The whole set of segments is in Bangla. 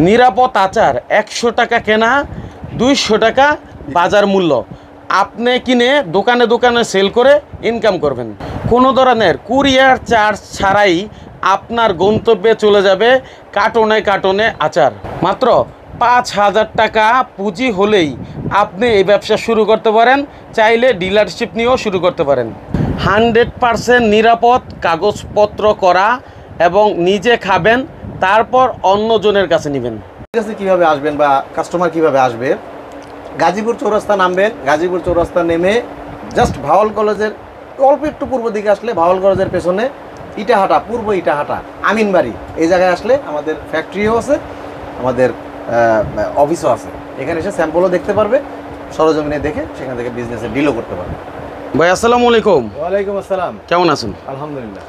নিরাপদ আচার 100 টাকা কেনা, 200 টাকা বাজার মূল্য। আপনি কিনে দোকানে দোকানে সেল করে ইনকাম করবেন। কোনো ধরনের কুরিয়ার চার্জ ছাড়াই আপনার গন্তব্যে চলে যাবে কার্টনে কার্টনে আচার। মাত্র 5,000 টাকা পুঁজি হলেই আপনি এই ব্যবসা শুরু করতে পারেন। চাইলে ডিলারশিপ নিয়েও শুরু করতে পারেন। 100% নিরাপদ, কাগজপত্র করা এবং নিজে খাবেন, তারপর অন্যজনের কাছে নেবেন। কীভাবে আসবেন বা কাস্টমার কিভাবে আসবে? গাজীপুর চৌরাস্তা নামবেন। গাজীপুর চৌরাস্তা নেমে জাস্ট ভাওয়াল কলেজের অল্প একটু পূর্ব দিকে আসলে ভাওয়াল কলেজের পেছনে ইটাহাটা, পূর্ব ইটাহাটা আমিনবাড়ি, এই জায়গায় আসলে আমাদের ফ্যাক্টরিও আছে, আমাদের অফিসও আছে। এখানে এসে স্যাম্পলও দেখতে পারবে, সরজমিনে দেখে সেখান থেকে বিজনেসের ডিলও করতে পারবে। ভাই আসসালামু আলাইকুম। ওয়ালাইকুম আসসালাম। কেমন আছেন? আলহামদুলিল্লাহ।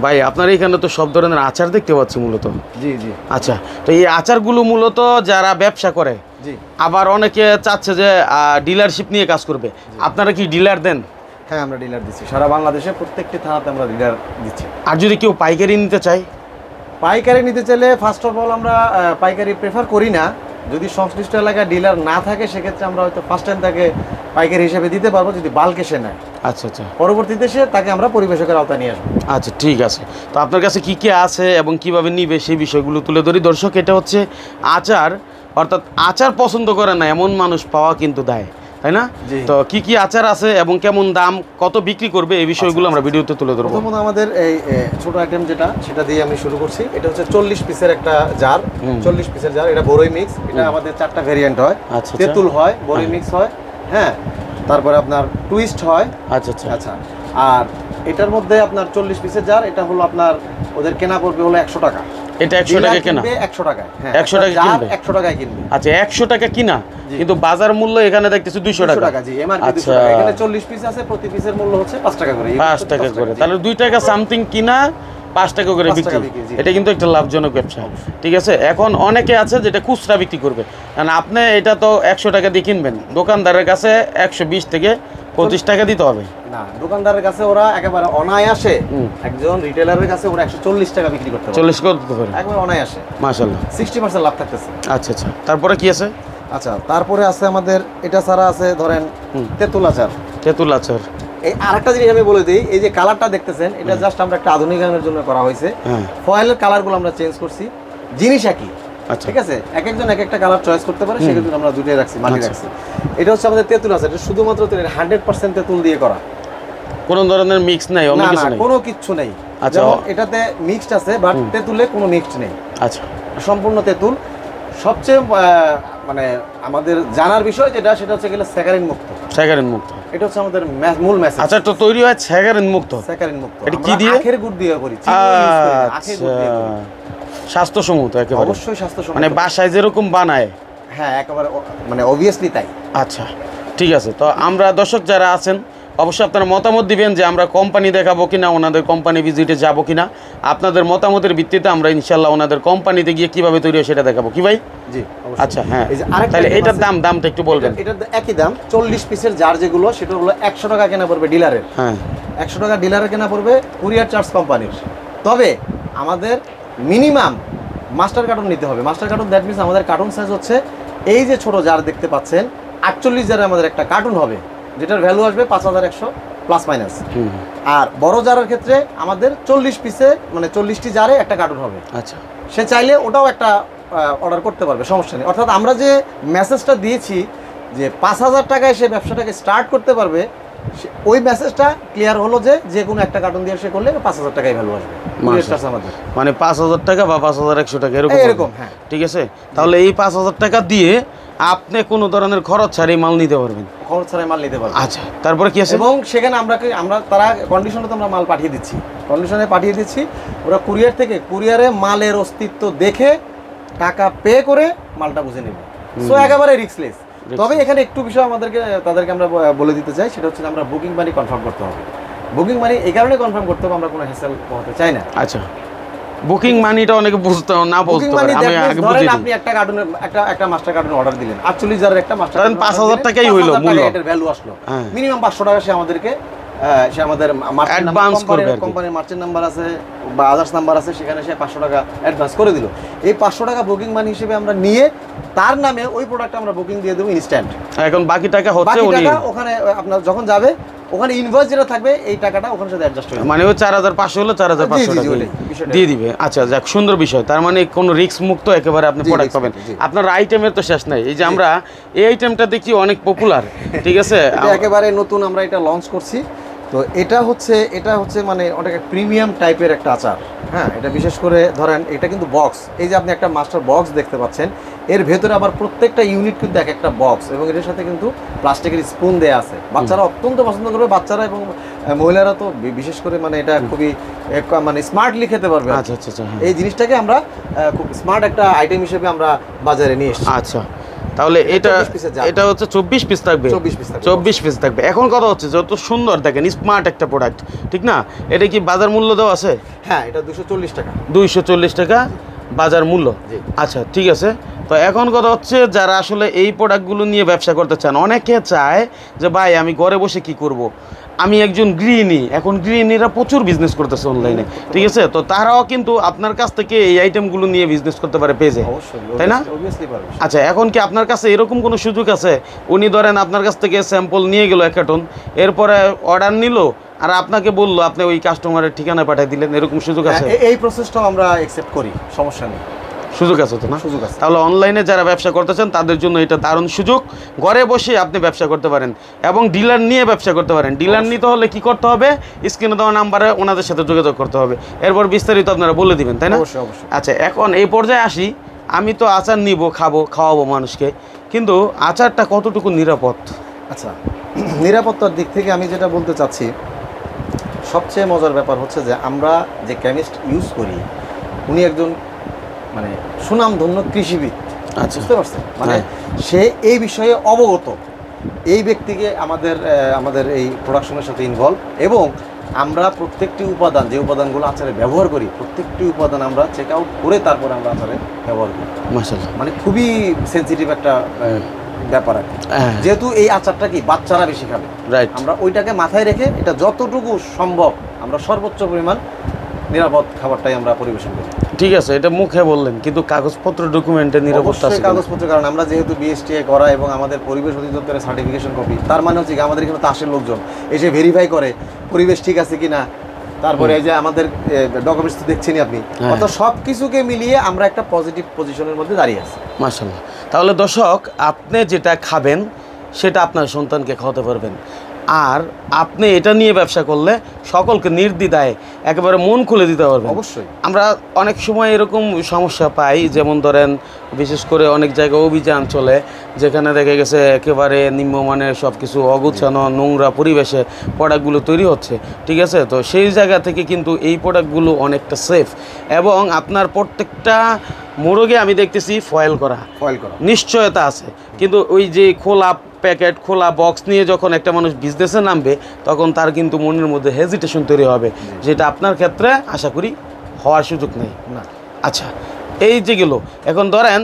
ভাই আপনার এখানে তো সব ধরনের আচার দেখতে পাচ্ছি মূলত। জি জি। আচ্ছা, তো এই আচারগুলো মূলত যারা ব্যবসা করে, জি, আবার অনেকে চাচ্ছে যে ডিলারশিপ নিয়ে কাজ করবে, আপনারা কি ডিলার দেন? হ্যাঁ, আমরা ডিলার দিচ্ছি সারা বাংলাদেশে, প্রত্যেকটি থানাতে আমরা ডিলার দিচ্ছি। আর যদি কেউ পাইকারি নিতে চায়? পাইকারি নিতে চাইলে ফার্স্ট অফ অল আমরা পাইকারি প্রেফার করি না। যদি সংশ্লিষ্ট এলাকায় ডিলার না থাকে সেক্ষেত্রে আমরা হয়তো ফার্স্ট টাইম তাকে পাইকারি হিসেবে দিতে পারবো, যদি বাল্কে সে নেয়। আচ্ছা আচ্ছা। পরবর্তীতে সে তাকে আমরা পরিবেশকের আওতায় নিয়ে আসবো। আচ্ছা, ঠিক আছে। তো আপনার কাছে কি কি আছে এবং কিভাবে নিবে সেই বিষয়গুলো তুলে ধরি। দর্শক, এটা হচ্ছে আচার, অর্থাৎ আচার পছন্দ করে না এমন মানুষ পাওয়া কিন্তু দায়, তাই না? তো কি কি আচার আছে এবং কেমন দাম, কত বিক্রি করবে, এই বিষয়গুলো আমরা ভিডিওতে তুলে ধরবো। প্রথমত আমাদের এই ছোট আইটেম যেটা, সেটা দিয়ে আমি শুরু করছি। এটা হচ্ছে 40 পিসের একটা জার। 40 পিসের জার, এটা বড়ই মিক্স। এটা আমাদের 4টা ভেরিয়েন্ট হয়। তেঁতুল হয়, বড়ই মিক্স হয়, হ্যাঁ, তারপরে আপনার টুইস্ট হয়। আচ্ছা আচ্ছা আচ্ছা। আর এটার মধ্যে আপনার 40 পিসের জার, এটা হলো আপনার ওদের কেনা পড়বে হলো 100 টাকা। এটা 100 টাকা কেনা? 100 টাকায়। হ্যাঁ, 100 টাকা কিনবে? 100 টাকায় কিনবে। আচ্ছা, 100 টাকা কিনা, কিন্তু বাজার মূল্য এখানে দেখতেছি 200 টাকা। জি, এমআরপি 200 টাকা। এখানে 40 পিস আছে, প্রতি পিসের মূল্য হচ্ছে 5 টাকা করে। 5 টাকা করে, তাহলে 2 টাকা সামথিং কিনা, 5 টাকা করে বিক্রি। এটা কিন্তু একটা লাভজনক ব্যবসা। ঠিক আছে। এখন অনেকে আছে যেটা খুচরা বিক্রি করবে, কারণ আপনি এটা তো 100 টাকা দিয়ে কিনবেন, দোকানদারের কাছে 120 থেকে 25 টাকা দিতে হবে। না, দোকানদারের কাছে ওরা একেবারে অনায়াসে, একজন রিটেলারের কাছে ওরা 140 টাকা বিক্রি করতে পারে। 40 করতে পারে একবারে অনায়াসে, মাশাআল্লাহ। 60% লাভ থাকতেছে। আচ্ছা আচ্ছা, তারপরে কি আছে? আচ্ছা, তারপরে আছে আমাদের এটা ছাড়া আছে ধরেন তেঁতুল আচার। তেঁতুল আচার। এই আরেকটা জিনিস আমি বলে দিই, এই যে কালারটা দেখতেছেন, এটা জাস্ট আমরা একটা আধুনিকায়নের জন্য করা হয়েছে। ফয়েলের কালারগুলো আমরা চেঞ্জ করছি, জিনিস একই। আচ্ছা, ঠিক আছে। এক একজন এক একটা কালার চয়েস করতে পারে, সেক্ষেত্রে আমরা দুটোই রাখছি, মাটি রাখছি। এটা হচ্ছে আমাদের তেঁতুল আচার। এটা শুধুমাত্র 100% তেঁতুল দিয়ে করা, কোনো ধরনের মিক্স নাই, অন্য কিছু নাই, কোনো কিছু নেই। আচ্ছা, এটাতে মিক্সড আছে, বাট তেঁতুলে কোনো মিক্সড নেই। আচ্ছা, সম্পূর্ণ তেঁতুল। সবচেয়ে মানে আমাদের জানার বিষয় যেটা, সেটা হচ্ছে গেলে স্যাকারিন মুক্ত। স্যাকারিন মুক্ত, এটা হচ্ছে আমাদের মূল মেসেজ। আচ্ছা, তো তৈরি হয় স্যাকারিন মুক্ত। স্যাকারিন মুক্ত। এটা কি দিয়ে? আখের গুড় দিয়ে করি। আচ্ছা, স্বাস্থ্যসম্মত একেবারে। অবশ্যই স্বাস্থ্যসম্মত, মানে বাসায় যেরকম বানায়। হ্যাঁ, একেবারে মানে অবভিয়াসলি তাই। আচ্ছা, ঠিক আছে। তো আমরা দর্শক যারা আছেন, অবশ্যই আপনারা মতামত দিবেন যে আমরা কোম্পানি দেখাবো কিনা, ওনাদের কোম্পানি ভিজিটে যাবো কিনা। আপনাদের মতামতের ভিত্তিতে আমরা ইনশাল্লাহ ওনাদের কোম্পানিতে গিয়ে কিভাবে তৈরি হয় সেটা দেখাবো। কি ভাই? জি, আচ্ছা, হ্যাঁ। তাহলে এটার দামটা একটু বলবেন। এটার একই দাম। 40 পিসের জার যেগুলো, সেটা হলো 100 টাকা কেনা পড়বে ডিলারের। হ্যাঁ, 100 টাকা ডিলারের কেনা পড়বে, কুরিয়ার চার্জ কোম্পানির। তবে আমাদের মিনিমাম মাস্টার কার্টুন নিতে হবে। মাস্টার কার্টুন, দ্যাট মিনস আমাদের কার্টুন সাইজ হচ্ছে এই যে ছোট জার দেখতে পাচ্ছেন, 48 জারে আমাদের একটা কার্টুন হবে, যেটার ভ্যালু আসবে 5100 প্লাস মাইনাস। আর বড় জারের ক্ষেত্রে আমাদের 40 পিসে, মানে 40টি জারে একটা কার্টুন হবে। আচ্ছা, সে চাইলে ওটাও একটা অর্ডার করতে পারবে, সমস্যা নেই। অর্থাৎ আমরা যে মেসেজটা দিয়েছি যে 5000 টাকায় সে ব্যবসাটাকে স্টার্ট করতে পারবে, ওই মেসেজটা ক্লিয়ার হলো যে কোনো একটা কার্টুন দিয়ে সে করলে 5000 টাকাই ভ্যালু আসবে আমাদের। মানে 5000 টাকা বা 5100 টাকা এরকম। হ্যাঁ, ঠিক আছে। তাহলে এই 5000 টাকা দিয়ে আপনি কোনো ধরনের খরচ ছাড়াই মাল নিতে পারবেন। খরচ ছাড়াই মাল নিতে পারবেন। আচ্ছা, তারপরে কি আছে? এবং সেখানে আমরা তারা কন্ডিশনে তো আমরা মাল পাঠিয়ে দিচ্ছি, কন্ডিশনে পাঠিয়ে দিচ্ছি। ওরা কুরিয়ার থেকে, কুরিয়ারে মালের অস্তিত্ব দেখে টাকা পে করে মালটা বুঝে নেবে। সো একেবারে রিস্কলেস। তবে এখানে একটু বিষয় তাদেরকে আমরা বলে দিতে চাই, সেটা হচ্ছে আমরা বুকিং মানি কনফার্ম করতে হবে। বুকিং মানি এই কারণে কনফার্ম করতে হবে, আমরা কোনো হ্যাসেল করতে চাই না। আচ্ছা, বুকিং মানিটা অনেকে বুঝতে না বুঝতে পারে। আমি আগে বুঝি, আপনি একটা কার্টুন, একটা মাস্টার কার্টুন অর্ডার দিলেন, 48 জারের একটা মাস্টার কার্টুন, 5000 টাকাই হইলো মূল্য, এটার ভ্যালু আসলো। মিনিমাম 500 টাকা সে আমাদেরকে সে আমাদের অ্যাডভান্স করবে, কোম্পানির মার্চেন্ট নাম্বার আছে বা আদার্স নাম্বার আছে, সেখানে সে 500 টাকা অ্যাডভান্স করে দিল। এই 500 টাকা বুকিং মানি হিসেবে আমরা নিয়ে তার নামে ওই প্রোডাক্ট আমরা বুকিং দিয়ে দেবো ইনস্ট্যান্ট। এখন বাকি টাকা হচ্ছে বাকি উনি টাকা ওখানে আপনার যখন যাবে ওখানে ইনভয়েস যেটা থাকবে এই টাকাটা ওখানে সাথে অ্যাডজাস্ট হয়ে যাবে। মানে ওই 4500 হলো 4500 টাকা দিয়ে দিবে। আচ্ছা যাক, সুন্দর বিষয়। তার মানে কোনো রিস্ক মুক্ত একেবারে আপনি প্রোডাক্ট পাবেন। আপনার আইটেমের তো শেষ নাই। এই যে আমরা এই আইটেমটা দেখি অনেক পপুলার, ঠিক আছে, এটা একেবারে নতুন আমরা এটা লঞ্চ করছি। তো এটা হচ্ছে মানে অনেক প্রিমিয়াম টাইপের একটা আচার। হ্যাঁ, এটা বিশেষ করে ধরেন এটা কিন্তু বক্স, এই যে আপনি একটা মাস্টার বক্স দেখতে পাচ্ছেন, এর ভেতরে আবার প্রত্যেকটা ইউনিট কিন্তু এক একটা বক্স, এবং এটার সাথে কিন্তু প্লাস্টিকের স্পুন দেয়া আছে। বাচ্চারা অত্যন্ত পছন্দ করবে, বাচ্চারা এবং মহিলারা তো বিশেষ করে মানে এটা খুবই মানে স্মার্টলি খেতে পারবে। আচ্ছা আচ্ছা আচ্ছা, এই জিনিসটাকে আমরা খুব স্মার্ট একটা আইটেম হিসেবে আমরা বাজারে নিয়ে এসেছি। আচ্ছা, তাহলে এটা হচ্ছে 24 পিস থাকবে। 24 পিস থাকবে। এখন কথা হচ্ছে যত সুন্দর দেখেন, স্মার্ট একটা প্রোডাক্ট, ঠিক না? এটা কি বাজার মূল্য দেওয়া আছে? হ্যাঁ, এটা 240 টাকা। 240 টাকা বাজার মূল্য। আচ্ছা ঠিক আছে। তো এখন কথা হচ্ছে যারা আসলে এই প্রোডাক্টগুলো নিয়ে ব্যবসা করতে চান, অনেকে চায় যে ভাই আমি ঘরে বসে কি করব, আমি একজন গৃহিণী, এখন গৃহিণীরা প্রচুর বিজনেস করতেছে অনলাইনে, ঠিক আছে, তো তারাও কিন্তু আপনার কাছ থেকে এই আইটেমগুলো নিয়ে বিজনেস করতে পারে পেজে, তাই না? আচ্ছা, এখন কি আপনার কাছে এরকম কোনো সুযোগ আছে, উনি ধরেন আপনার কাছ থেকে স্যাম্পল নিয়ে গেল 1 কার্টন, এরপরে অর্ডার নিল আর আপনাকে বললো, আপনি ওই কাস্টমারের ঠিকানা পাঠিয়ে দিলেন, এরকম সুযোগ আছে? এই প্রসেসটাও আমরা অ্যাকসেপ্ট করি, সমস্যা নেই। সুযোগ আছে তো না? সুযোগ আছে। তাহলে অনলাইনে যারা ব্যবসা করতে চান তাদের জন্য এটা দারুণ সুযোগ। ঘরে বসে আপনি ব্যবসা করতে পারেন এবং ডিলার নিয়ে ব্যবসা করতে পারেন। ডিলার নিতে হলে কি করতে হবে? স্ক্রিনে দেওয়া নাম্বারে ওনাদের সাথে যোগাযোগ করতে হবে, এরপর বিস্তারিত আপনারা বলে দিবেন, তাই না? অবশ্যই অবশ্যই। আচ্ছা, এখন এই পর্যায়ে আসি, আমি তো আচার নিব, খাওয়াবো মানুষকে, কিন্তু আচারটা কতটুকু নিরাপদ? আচ্ছা, নিরাপত্তার দিক থেকে আমি যেটা বলতে চাচ্ছি, সবচেয়ে মজার ব্যাপার হচ্ছে যে আমরা যে কেমিস্ট ইউজ করি উনি একজন মানে সুনামধন্য কৃষিবিদ। আচ্ছা, বুঝতে পারছেন? মানে সে এই বিষয়ে অবগত। এই ব্যক্তিকে আমাদের এই প্রোডাকশনের সাথে ইনভলভ, এবং আমরা প্রত্যেকটি উপাদান, যে উপাদানগুলো আচারে ব্যবহার করি, প্রত্যেকটি উপাদান আমরা চেক আউট করে তারপরে আমরা আচারে ব্যবহার করি। মাশাআল্লাহ, মানে খুবই সেন্সিটিভ একটা ব্যাপার আর কি। যেহেতু এই আচারটা কি বাচ্চারা বেশি খাবে, রাইট, আমরা ওইটাকে মাথায় রেখে এটা যতটুকু সম্ভব আমরা সর্বোচ্চ পরিমাণ নিরাপদ খাবারটাই আমরা পরিবেশন করি। ঠিক আছে, এটা মুখে বললেন, কিন্তু কাগজপত্র ডকুমেন্টের নিরাপত্তা আছে? কাগজপত্র, কারণ আমরা যেহেতু বিএসটিআই করা এবং আমাদের পরিবেশ অধিদপ্তরের সার্টিফিকেশন কপি, তার মানে হচ্ছে কি আমাদের এখানে তো আসে লোকজন এসে ভেরিফাই করে পরিবেশ ঠিক আছে কিনা, তারপরে এই যে আমাদের ডকুমেন্টস তো দেখছেনই আপনি, অর্থাৎ সব কিছুকে মিলিয়ে আমরা একটা পজিটিভ পজিশনের মধ্যে দাঁড়িয়ে আছি। মাশাআল্লাহ। তাহলে দর্শক, আপনি যেটা খাবেন সেটা আপনার সন্তানকে খাওয়াতে পারবেন, আর আপনি এটা নিয়ে ব্যবসা করলে সকলকে নির্দ্বিধায় একেবারে মন খুলে দিতে পারবেন। অবশ্যই। আমরা অনেক সময় এরকম সমস্যা পাই, যেমন ধরেন বিশেষ করে অনেক জায়গায় অভিযান চলে, যেখানে দেখা গেছে একেবারে নিম্নমানের সব কিছু অগুছানো নোংরা পরিবেশে প্রোডাক্টগুলো তৈরি হচ্ছে, ঠিক আছে, তো সেই জায়গা থেকে কিন্তু এই প্রোডাক্টগুলো অনেকটা সেফ, এবং আপনার প্রত্যেকটা মোড়কে আমি দেখতেছি ফয়েল করা নিশ্চয়তা আছে, কিন্তু ওই যে খোলা প্যাকেট, খোলা বক্স নিয়ে যখন একটা মানুষ বিজনেসে নামবে, তখন তার কিন্তু মনের মধ্যে হেজিটেশন তৈরি হবে, যেটা আপনার ক্ষেত্রে আশা করি হওয়ার সুযোগ নেই না। আচ্ছা, এই যে গেল, এখন ধরেন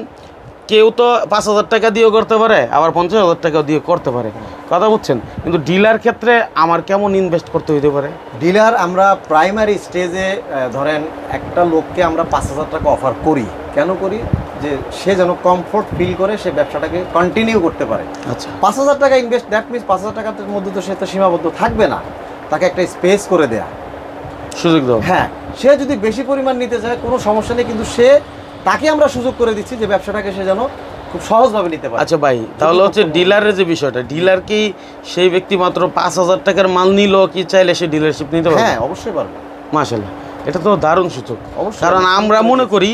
কেউ তো 5,000 টাকা দিয়েও করতে পারে, আবার 50,000 টাকা দিয়ে করতে পারে, কথা বুঝছেন, কিন্তু ডিলার ক্ষেত্রে আমার কেমন ইনভেস্ট করতে হইতে পারে? ডিলার আমরা প্রাইমারি স্টেজে ধরেন একটা লোককে আমরা 5,000 টাকা অফার করি। কেন করি? যে সে যেন কমফোর্ট ফিল করে সে ব্যবসাটাকে কন্টিনিউ করতে পারে। আচ্ছা, 5,000 টাকা ইনভেস্ট, দ্যাট মিনস 5,000 টাকার মধ্যে তো সে তো সীমাবদ্ধ থাকবে না, তাকে একটা স্পেস করে দেয়া, সুযোগ দাও। হ্যাঁ, সে যদি বেশি পরিমাণ নিতে চায় কোনো সমস্যা নেই, কিন্তু তাকে আমরা সুযোগ করে দিচ্ছি যে ব্যবসাটাকে সে যেন খুব সহজভাবে নিতে পারে। আচ্ছা ভাই, তাহলে হচ্ছে ডিলারের যে বিষয়টা, ডিলার কি সেই ব্যক্তি মাত্র 5,000 টাকার মাল নিল কি চাইলে সে ডিলারশিপ নিতে পারবে? হ্যাঁ, অবশ্যই পারবে। মাশাআল্লাহ, এটা তো দারুণ সুযোগ। কারণ আমরা মনে করি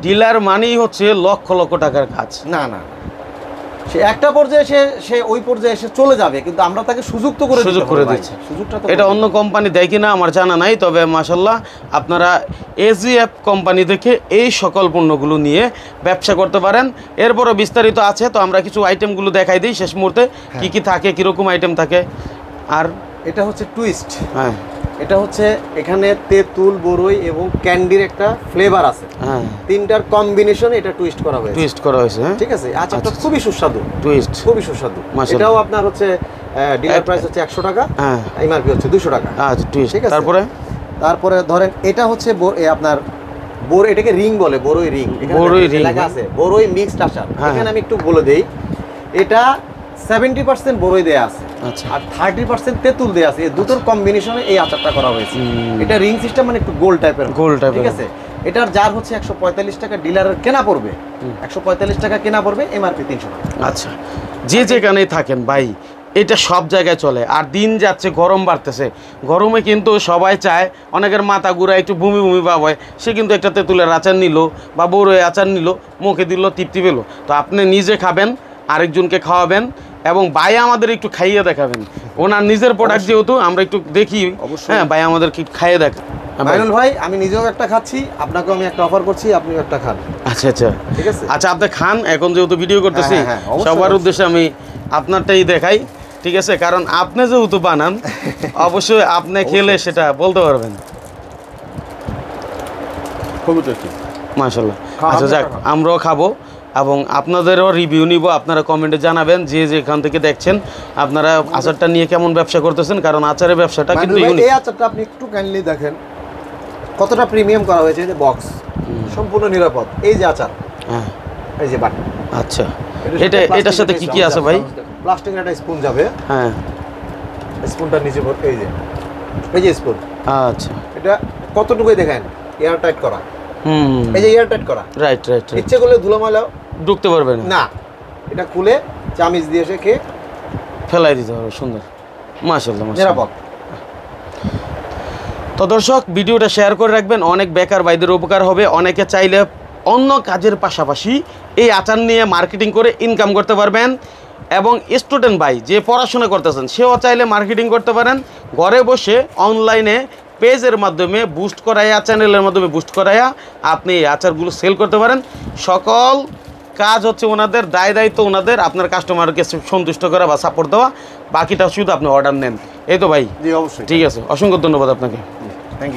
ডিলার মানেই হচ্ছে লক্ষ লক্ষ টাকার কাজ। না না, সে একটা পর্যায়ে সে ওই পর্যায়ে এসে চলে যাবে, কিন্তু আমরা তাকে সুযোগ করে দিচ্ছি। এটা অন্য কোম্পানি দেয় কিনা আমার জানা নাই, তবে মাশাআল্লাহ আপনারা এজিএফ কোম্পানি থেকে এই সকল পণ্যগুলো নিয়ে ব্যবসা করতে পারেন। এরপরে বিস্তারিত আছে, তো আমরা কিছু আইটেমগুলো দেখাই দিই শেষ মুহূর্তে, কি কি থাকে, কীরকম আইটেম থাকে। আর এটা হচ্ছে টুইস্ট। হ্যাঁ, এটা হচ্ছে এখানে তেঁতুল, বরই এবং ক্যান্ডির একটা ফ্লেভার আছে। হ্যাঁ, তিনটার কম্বিনেশনে এটা টুইস্ট করা হয়েছে। টুইস্ট করা হয়েছে। হ্যাঁ, ঠিক আছে, আচারটা খুবই সুস্বাদু, টুইস্ট খুবই সুস্বাদু। মাশাআল্লাহ। এটাও আপনার হচ্ছে ডিলার প্রাইস হচ্ছে 100 টাকা, হ্যাঁ, এমআরপি হচ্ছে 200 টাকা। আচ্ছা টুইস্ট। ঠিক আছে। তারপরে ধরেন এটা হচ্ছে আপনার এটাকে রিং বলে, বরই রিং। বরই রিং লেখা আছে বরই মিক্সড আচার। হ্যাঁ। এখানে আমি একটু বলে দেই, এটা 70% বরই দেয়া আছে, আচ্ছা, আর 30% তেঁতুল দেয়া আছে। এই দুটোর কম্বিনেশনে এই আচারটা করা হয়েছে। এটা রিং সিস্টেম, মানে একটু গোল টাইপের। ঠিক আছে। এটার জার হচ্ছে 145 টাকা ডিলারের কেনা পড়বে, 145 টাকা কেনা পড়বে, এমআরপি 300 টাকা। আচ্ছা, যে যেখানেই থাকেন ভাই, এটা সব জায়গায় চলে। আর দিন যাচ্ছে, গরম বাড়তেছে, গরমে কিন্তু সবাই চায়, অনেকের মাথা ঘুরা একটু বমি বমি ভাব হয়, সে কিন্তু একটা তেঁতুলের আচার নিল বা বড়ই আচার নিল, মুখে দিল, তৃপ্তি পেল। তো আপনি নিজে খাবেন, আরেকজনকে খাওয়াবেন, এবং ভাই আমাদের একটু খাইয়ে দেখাবেন। ওনার নিজের প্রোডাক্ট যেহেতু আমরা একটু দেখি। হ্যাঁ ভাই, আমাদের কি খাইয়ে দেখা। মাইনুল ভাই, আমি নিজেও একটা খাচ্ছি, আপনাকেও আমি একটা অফার করছি, আপনিও একটা খান। আচ্ছা আচ্ছা, ঠিক আছে। আচ্ছা, আপনি খান। এখন যেহেতু ভিডিও করতেছি, সবার উদ্দেশ্যে আমি আপনারটাই দেখাই। ঠিক আছে, কারণ আপনি যেহেতু বানান, অবশ্যই আপনি খেলে সেটা বলতে পারবেন। খুবই টেস্টি, মাশাআল্লাহ। আচ্ছা যাক, আমরাও খাবো এবং আপনাদেরও রিভিউ নিব। আপনারা কমেন্টে জানাবেন যে যেখান থেকে দেখছেন, আপনারা আচারটা নিয়ে কেমন ব্যবসা করতেছেন, কারণ আচারের ব্যবসাটা কিন্তু ইউনিক। এই আচারটা আপনি একটু কাইন্ডলি দেখেন কতটা প্রিমিয়াম করা হয়েছে। এই যে বক্স, সম্পূর্ণ নিরাপদ। এই যে আচার, হ্যাঁ, এই যে বাটি। আচ্ছা, এটার সাথে কি কি আছে ভাই? প্লাস্টিকের একটা স্পুন যাবে। হ্যাঁ, স্পুনটা নিচে এই যে স্পুন। আচ্ছা, এটা কতটুকুই দেখেন এয়ার টাইট করা। এই যে এয়ার টাইট করা, রাইট রাইট। ইচ্ছে করলে ধুলোময়লা ঢুকতে পারবে না, এটা খুলে চামিচ দিয়ে এসে খেয়ে ফেলাই দিতে হবে। সুন্দর, মাশাআল্লাহ, নিরাপদ। তো দর্শক, ভিডিওটা শেয়ার করে রাখবেন, অনেক বেকার ভাইদের উপকার হবে। অনেকে চাইলে অন্য কাজের পাশাপাশি এই আচার নিয়ে মার্কেটিং করে ইনকাম করতে পারবেন। এবং স্টুডেন্ট ভাই যে পড়াশোনা করতেছেন, সেও চাইলে মার্কেটিং করতে পারেন। ঘরে বসে অনলাইনে পেজের মাধ্যমে বুস্ট করাইয়া, চ্যানেলের মাধ্যমে বুস্ট করাইয়া আপনি এই আচারগুলো সেল করতে পারেন। সকল কাজ হচ্ছে ওনাদের, দায়িত্ব ওনাদের, আপনার কাস্টমারকে সন্তুষ্ট করা বা সাপোর্ট দেওয়া। বাকিটা শুধু আপনি অর্ডার নেন। এই তো ভাই? জি অবশ্যই। ঠিক আছে, অসংখ্য ধন্যবাদ আপনাকে।